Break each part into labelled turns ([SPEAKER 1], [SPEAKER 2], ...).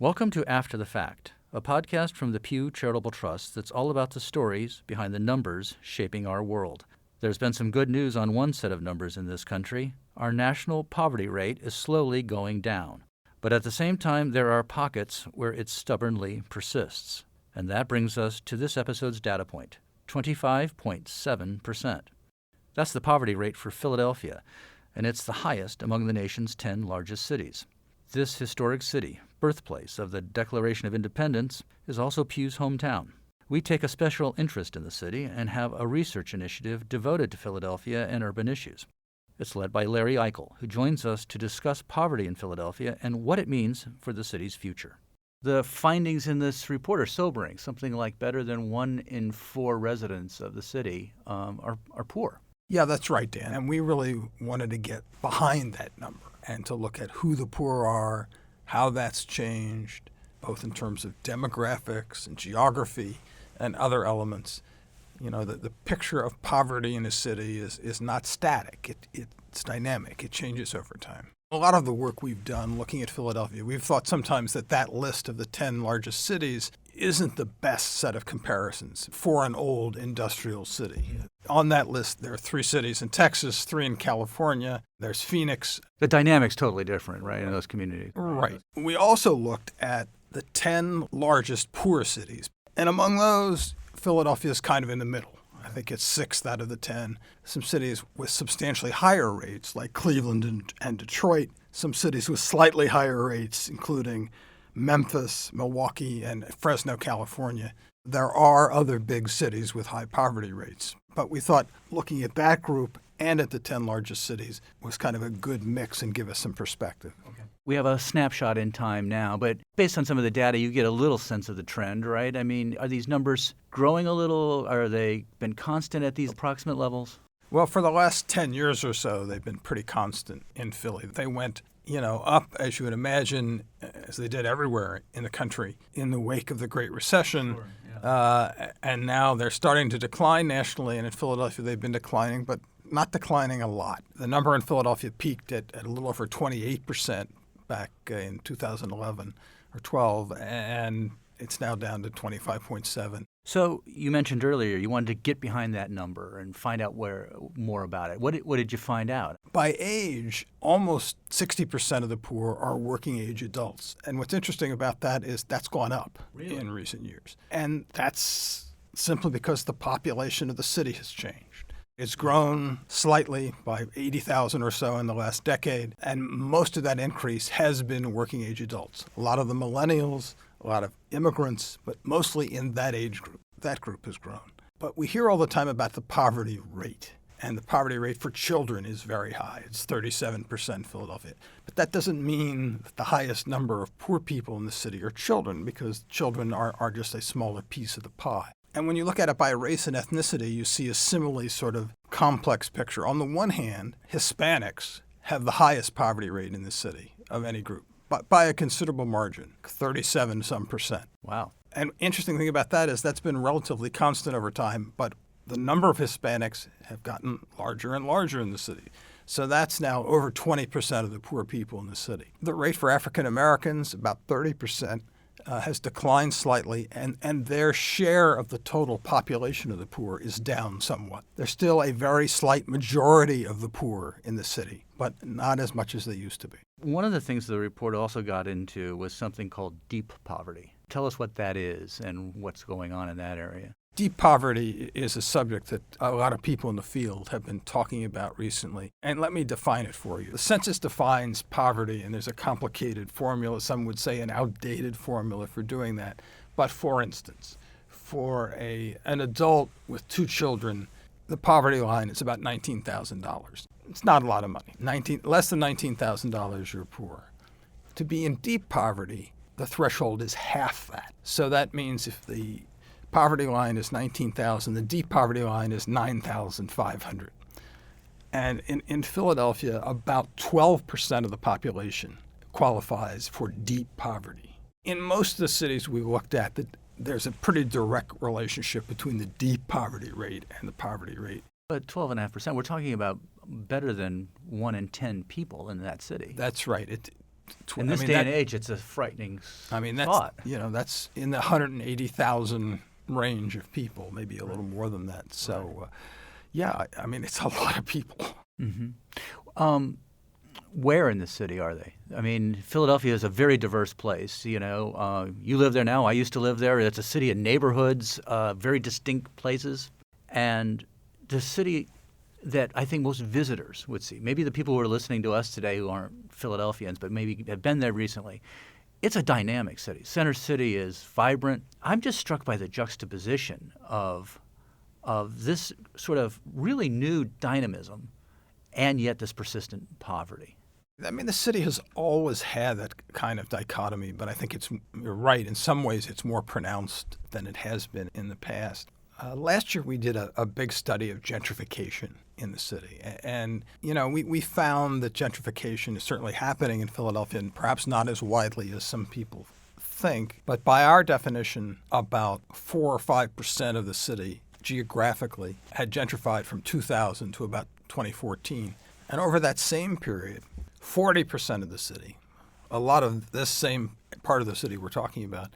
[SPEAKER 1] Welcome to After the Fact, a podcast from the Pew Charitable Trust that's all about the stories behind the numbers shaping our world. There's been some good news on one set of numbers in this country. Our national poverty rate is slowly going down. But at the same time, there are pockets where it stubbornly persists. And that brings us to this episode's data point, 25.7%. That's the poverty rate for Philadelphia, and it's the highest among the nation's 10 largest cities. This historic city, birthplace of the Declaration of Independence, is also Pew's hometown. We take a special interest in the city and have a research initiative devoted to Philadelphia and urban issues. It's led by Larry Eichel, who joins us to discuss poverty in Philadelphia and what it means for the city's future. The findings in this report are sobering. Something like better than 1 in 4 residents of the city are poor.
[SPEAKER 2] Yeah, that's right, Dan. And we really wanted to get behind that number and to look at who the poor are, how that's changed, both in terms of demographics and geography and other elements. You know, the picture of poverty in a city is not static. It's dynamic. It changes over time. A lot of the work we've done looking at Philadelphia, we've thought sometimes that list of the 10 largest cities isn't the best set of comparisons for an old industrial city. On that list, there are 3 cities in Texas, 3 in California. There's Phoenix.
[SPEAKER 1] The dynamic's totally different, right, in those communities?
[SPEAKER 2] Right. We also looked at the 10 largest poor cities. And among those, Philadelphia is kind of in the middle. I think it's 6th out of the 10. Some cities with substantially higher rates, like Cleveland and Detroit. Some cities with slightly higher rates, including Memphis, Milwaukee, and Fresno, California. There are other big cities with high poverty rates. But we thought looking at that group and at the 10 largest cities was kind of a good mix and give us some perspective.
[SPEAKER 1] Okay. We have a snapshot in time now, but based on some of the data, you get a little sense of the trend, right? I mean, are these numbers growing a little? Are they been constant at these approximate levels?
[SPEAKER 2] Well, for the last 10 years or so, they've been pretty constant in Philly. They went up, as you would imagine, as they did everywhere in the country, in the wake of the Great Recession.
[SPEAKER 1] Sure, yeah.
[SPEAKER 2] And now they're starting to decline nationally, and in Philadelphia they've been declining, but not declining a lot. The number in Philadelphia peaked at a little over 28% back in 2011 or 12, and it's now down to 25.7.
[SPEAKER 1] So you mentioned earlier you wanted to get behind that number and find out more about it. What did you find out?
[SPEAKER 2] By age, almost 60% of the poor are working age adults. And what's interesting about that is that's gone up in recent years. And that's simply because the population of the city has changed. It's grown slightly by 80,000 or so in the last decade, and most of that increase has been working age adults. A lot of the millennials, a lot of immigrants, but mostly in that age group. That group has grown. But we hear all the time about the poverty rate, and the poverty rate for children is very high. It's 37% in Philadelphia. But that doesn't mean that the highest number of poor people in the city are children, because children are just a smaller piece of the pie. And when you look at it by race and ethnicity, you see a similarly sort of complex picture. On the one hand, Hispanics have the highest poverty rate in the city of any group, but by a considerable margin, 37%
[SPEAKER 1] Wow.
[SPEAKER 2] And interesting thing about that is that's been relatively constant over time, but the number of Hispanics have gotten larger and larger in the city. So that's now over 20% of the poor people in the city. The rate for African Americans, about 30%, has declined slightly, and their share of the total population of the poor is down somewhat. There's still a very slight majority of the poor in the city, but not as much as they used to be.
[SPEAKER 1] One of the things the report also got into was something called deep poverty. Tell us what that is and what's going on in that area.
[SPEAKER 2] Deep poverty is a subject that a lot of people in the field have been talking about recently. And let me define it for you. The census defines poverty, and there's a complicated formula, some would say an outdated formula for doing that. But for instance, for an adult with 2 children, the poverty line is about $19,000. It's not a lot of money. Less than $19,000, you're poor. To be in deep poverty, the threshold is half that. So that means if the poverty line is $19,000, the deep poverty line is $9,500. And in Philadelphia, about 12% of the population qualifies for deep poverty. In most of the cities we looked at, there's a pretty direct relationship between the deep poverty rate and the poverty rate.
[SPEAKER 1] But 12.5%, we're talking about better than 1 in 10 people in that city.
[SPEAKER 2] That's right.
[SPEAKER 1] In this day and age, it's a frightening thought.
[SPEAKER 2] That's in the 180,000 range of people, maybe a little more than that. So, it's a lot of people.
[SPEAKER 1] Mm-hmm. Where in the city are they? I mean, Philadelphia is a very diverse place. You live there now. I used to live there. It's a city of neighborhoods, very distinct places. And the city that I think most visitors would see, maybe the people who are listening to us today who aren't Philadelphians, but maybe have been there recently, it's a dynamic city. Center City is vibrant. I'm just struck by the juxtaposition of this sort of really new dynamism and yet this persistent poverty.
[SPEAKER 2] I mean, the city has always had that kind of dichotomy, but I think you're right. In some ways, it's more pronounced than it has been in the past. Last year, we did a big study of gentrification in the city. And, we found that gentrification is certainly happening in Philadelphia, and perhaps not as widely as some people think. But by our definition, about 4 or 5% of the city geographically had gentrified from 2000 to about 2014. And over that same period, 40% of the city, a lot of this same part of the city we're talking about,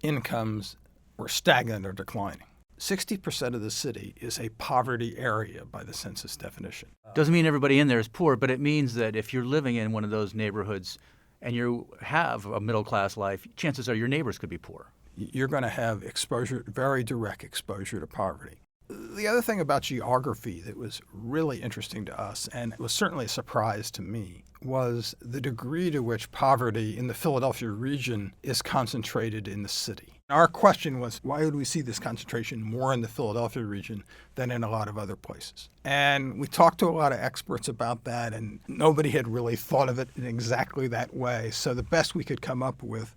[SPEAKER 2] incomes were stagnant or declining. 60% of the city is a poverty area by the census definition.
[SPEAKER 1] Doesn't mean everybody in there is poor, but it means that if you're living in one of those neighborhoods and you have a middle-class life, chances are your neighbors could be poor.
[SPEAKER 2] You're going to have exposure, very direct exposure to poverty. The other thing about geography that was really interesting to us, and it was certainly a surprise to me, was the degree to which poverty in the Philadelphia region is concentrated in the city. Our question was, why would we see this concentration more in the Philadelphia region than in a lot of other places? And we talked to a lot of experts about that, and nobody had really thought of it in exactly that way. So the best we could come up with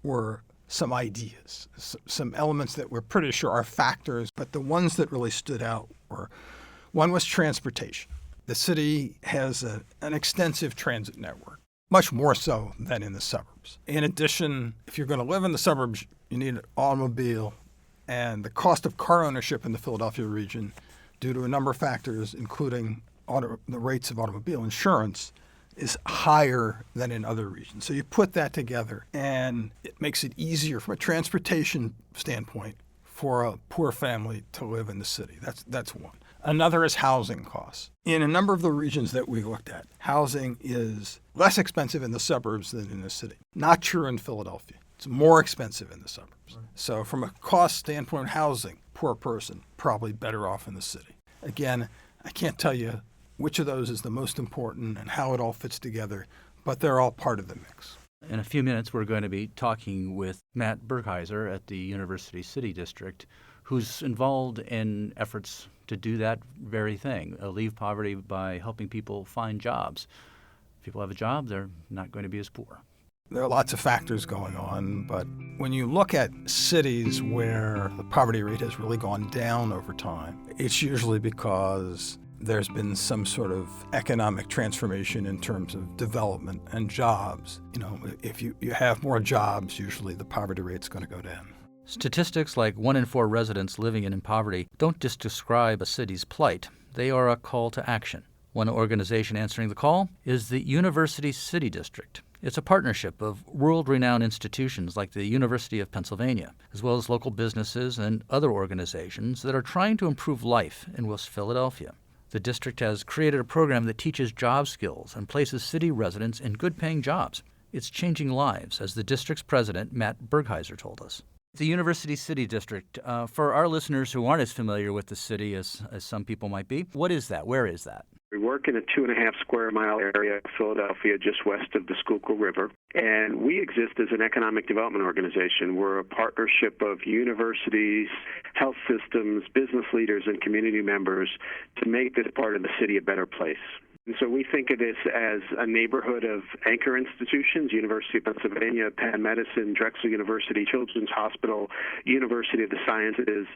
[SPEAKER 2] were some ideas, some elements that we're pretty sure are factors, but the ones that really stood out were, one was transportation. The city has an extensive transit network, much more so than in the suburbs. In addition, if you're going to live in the suburbs, you need an automobile, and the cost of car ownership in the Philadelphia region, due to a number of factors, including the rates of automobile insurance, is higher than in other regions. So you put that together, and it makes it easier from a transportation standpoint for a poor family to live in the city. That's one. Another is housing costs. In a number of the regions that we looked at, housing is less expensive in the suburbs than in the city. Not true in Philadelphia. It's more expensive in the suburbs. Right. So from a cost standpoint, housing, poor person, probably better off in the city. Again, I can't tell you which of those is the most important and how it all fits together, but they're all part of the mix.
[SPEAKER 1] In a few minutes, we're going to be talking with Matt Bergheiser at the University City District, who's involved in efforts to do that very thing, alleviate poverty by helping people find jobs. If people have a job, they're not going to be as poor.
[SPEAKER 2] There are lots of factors going on, but when you look at cities where the poverty rate has really gone down over time, it's usually because there's been some sort of economic transformation in terms of development and jobs. If you have more jobs, usually the poverty rate's going to go down.
[SPEAKER 1] Statistics like 1 in 4 residents living in poverty don't just describe a city's plight. They are a call to action. One organization answering the call is the University City District. It's a partnership of world-renowned institutions like the University of Pennsylvania, as well as local businesses and other organizations that are trying to improve life in West Philadelphia. The district has created a program that teaches job skills and places city residents in good-paying jobs. It's changing lives, as the district's president, Matt Bergheiser, told us. The University City District, for our listeners who aren't as familiar with the city as some people might be, what is that? Where is that?
[SPEAKER 3] We work in a 2.5 square mile area of Philadelphia, just west of the Schuylkill River, and we exist as an economic development organization. We're a partnership of universities, health systems, business leaders, and community members to make this part of the city a better place. And so we think of this as a neighborhood of anchor institutions: University of Pennsylvania, Penn Medicine, Drexel University, Children's Hospital, University of the Sciences.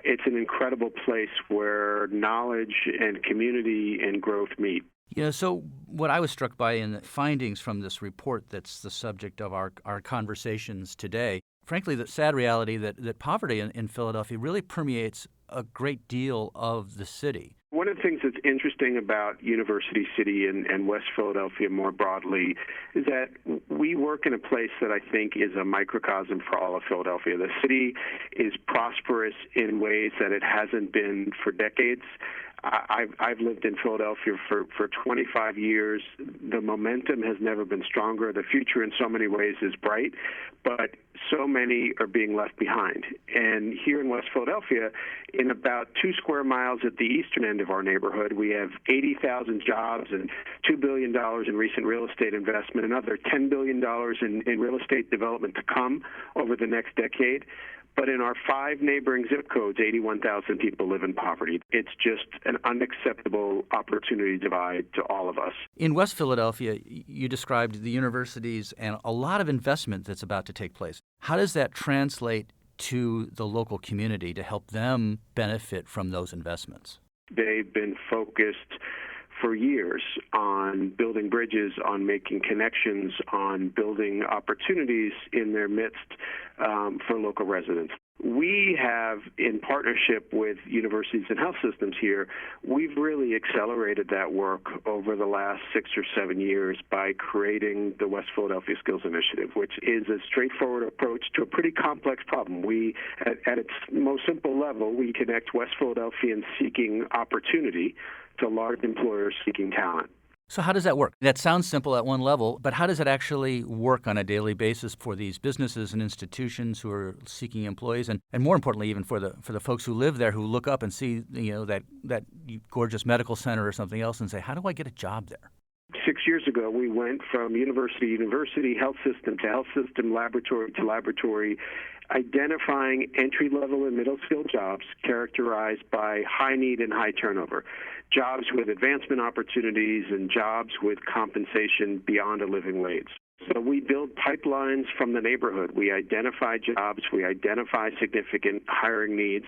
[SPEAKER 3] It's an incredible place where knowledge and community and growth meet.
[SPEAKER 1] So what I was struck by in the findings from this report that's the subject of our conversations today, frankly, the sad reality that poverty in Philadelphia really permeates a great deal of the city.
[SPEAKER 3] One of the things that's interesting about University City and West Philadelphia more broadly is that we work in a place that I think is a microcosm for all of Philadelphia. The city is prosperous in ways that it hasn't been for decades. I've lived in Philadelphia for 25 years. The momentum has never been stronger. The future in so many ways is bright, but so many are being left behind. And here in West Philadelphia, in about 2 square miles at the eastern end of our neighborhood, we have 80,000 jobs and $2 billion in recent real estate investment, another $10 billion in real estate development to come over the next decade. But in our 5 neighboring zip codes, 81,000 people live in poverty. It's just an unacceptable opportunity divide to all of us.
[SPEAKER 1] In West Philadelphia, you described the universities and a lot of investment that's about to take place. How does that translate to the local community to help them benefit from those investments?
[SPEAKER 3] They've been focused for years on building bridges, on making connections, on building opportunities in their midst for local residents. We have, in partnership with universities and health systems here, we've really accelerated that work over the last 6 or 7 years by creating the West Philadelphia Skills Initiative, which is a straightforward approach to a pretty complex problem. We, at its most simple level, we connect West Philadelphians seeking opportunity to large employers seeking talent.
[SPEAKER 1] So how does that work? That sounds simple at one level, but how does it actually work on a daily basis for these businesses and institutions who are seeking employees, and more importantly, even for the folks who live there who look up and see that gorgeous medical center or something else and say, how do I get a job there?
[SPEAKER 3] 6 years ago, we went from university to university, health system to health system, laboratory to laboratory, identifying entry-level and middle-skill jobs characterized by high need and high turnover, jobs with advancement opportunities and jobs with compensation beyond a living wage. So we build pipelines from the neighborhood. We identify jobs, we identify significant hiring needs,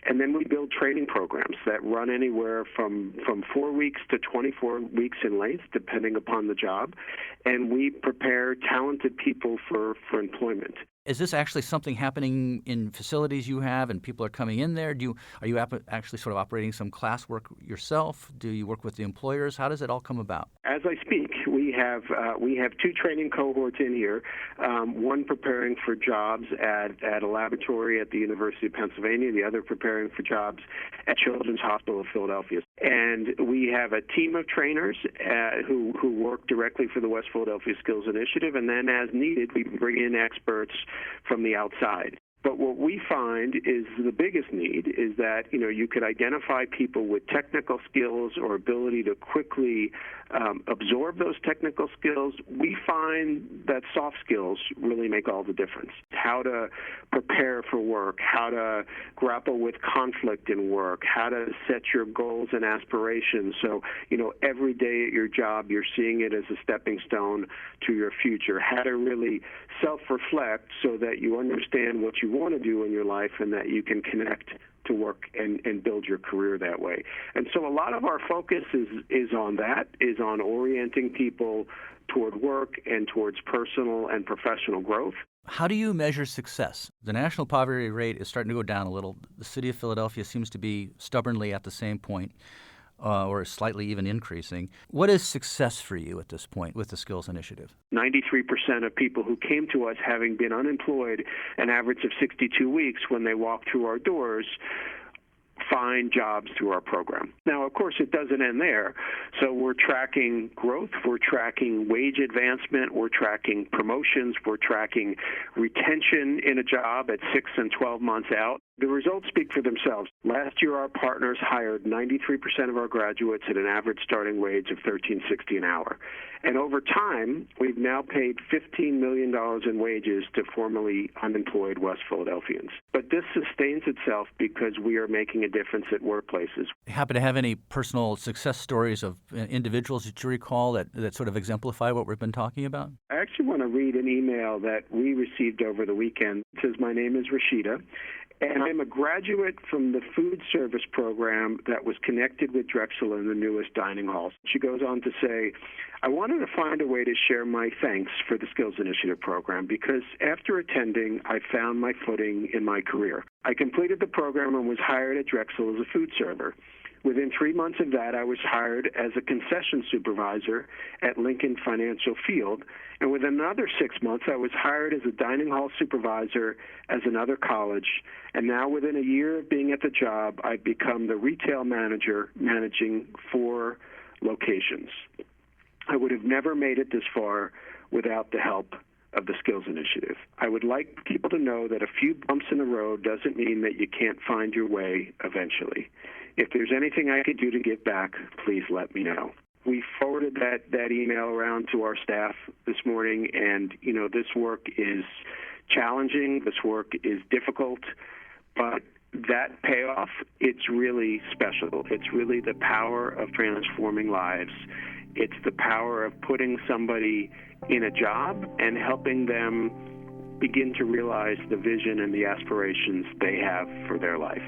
[SPEAKER 3] and then we build training programs that run anywhere from 4 weeks to 24 weeks in length, depending upon the job, and we prepare talented people for employment.
[SPEAKER 1] Is this actually something happening in facilities you have and people are coming in there? Are you actually sort of operating some classwork yourself? Do you work with the employers? How does it all come about?
[SPEAKER 3] As I speak, we have 2 training cohorts in here, one preparing for jobs at a laboratory at the University of Pennsylvania, the other preparing for jobs at Children's Hospital of Philadelphia. And we have a team of trainers who work directly for the West Philadelphia Skills Initiative, and then as needed, we bring in experts from the outside. But what we find is the biggest need is that, you could identify people with technical skills or ability to quickly absorb those technical skills. We find that soft skills really make all the difference. How to prepare for work, how to grapple with conflict in work, how to set your goals and aspirations. So, every day at your job, you're seeing it as a stepping stone to your future. How to really self-reflect so that you understand what you want to do in your life and that you can connect to work and build your career that way. And so a lot of our focus is on that, is on orienting people toward work and towards personal and professional growth.
[SPEAKER 1] How do you measure success? The national poverty rate is starting to go down a little. The city of Philadelphia seems to be stubbornly at the same point, or slightly even increasing. What is success for you at this point with the Skills Initiative?
[SPEAKER 3] 93% of people who came to us having been unemployed an average of 62 weeks when they walk through our doors find jobs through our program. Now, of course, it doesn't end there. So we're tracking growth, we're tracking wage advancement, we're tracking promotions, we're tracking retention in a job at 6 and 12 months out. The results speak for themselves. Last year, our partners hired 93% of our graduates at an average starting wage of $13.60 an hour. And over time, we've now paid $15 million in wages to formerly unemployed West Philadelphians. But this sustains itself because we are making a difference at workplaces.
[SPEAKER 1] Happen to have any personal success stories of individuals that you recall that sort of exemplify what we've been talking about?
[SPEAKER 3] I actually want to read an email that we received over the weekend. It says, "My name is Rashida, and I'm a graduate from the food service program that was connected with Drexel in the newest dining halls." She goes on to say, "I wanted to find a way to share my thanks for the Skills Initiative program because after attending, I found my footing in my career. I completed the program and was hired at Drexel as a food server. Within 3 months of that, I was hired as a concession supervisor at Lincoln Financial Field. And within another 6 months, I was hired as a dining hall supervisor as another college. And now within a year of being at the job, I've become the retail manager managing 4 locations. I would have never made it this far without the help of the Skills Initiative. I would like people to know that a few bumps in the road doesn't mean that you can't find your way eventually. If there's anything I could do to give back, please let me know. We forwarded that email around to our staff this morning, and, this work is challenging, this work is difficult, but that payoff, it's really special. It's really the power of transforming lives. It's the power of putting somebody in a job and helping them begin to realize the vision and the aspirations they have for their life.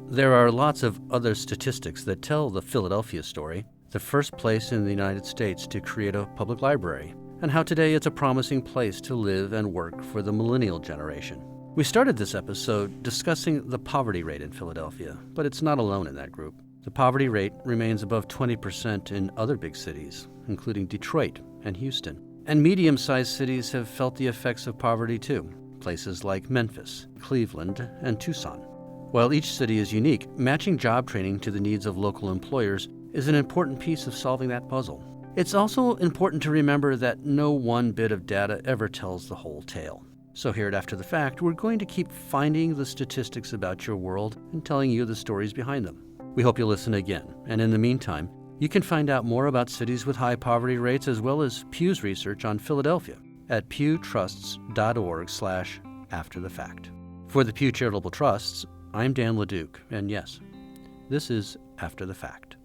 [SPEAKER 1] There are lots of other statistics that tell the Philadelphia story, the first place in the United States to create a public library, and how today it's a promising place to live and work for the millennial generation. We started this episode discussing the poverty rate in Philadelphia, but it's not alone in that group. The poverty rate remains above 20% in other big cities, including Detroit and Houston. And medium-sized cities have felt the effects of poverty too, places like Memphis, Cleveland, and Tucson. While each city is unique, matching job training to the needs of local employers is an important piece of solving that puzzle. It's also important to remember that no one bit of data ever tells the whole tale. So here at After the Fact, we're going to keep finding the statistics about your world and telling you the stories behind them. We hope you'll listen again, and in the meantime, you can find out more about cities with high poverty rates as well as Pew's research on Philadelphia at pewtrusts.org/afterthefact. For the Pew Charitable Trusts, I'm Dan LeDuc, and yes, this is After the Fact.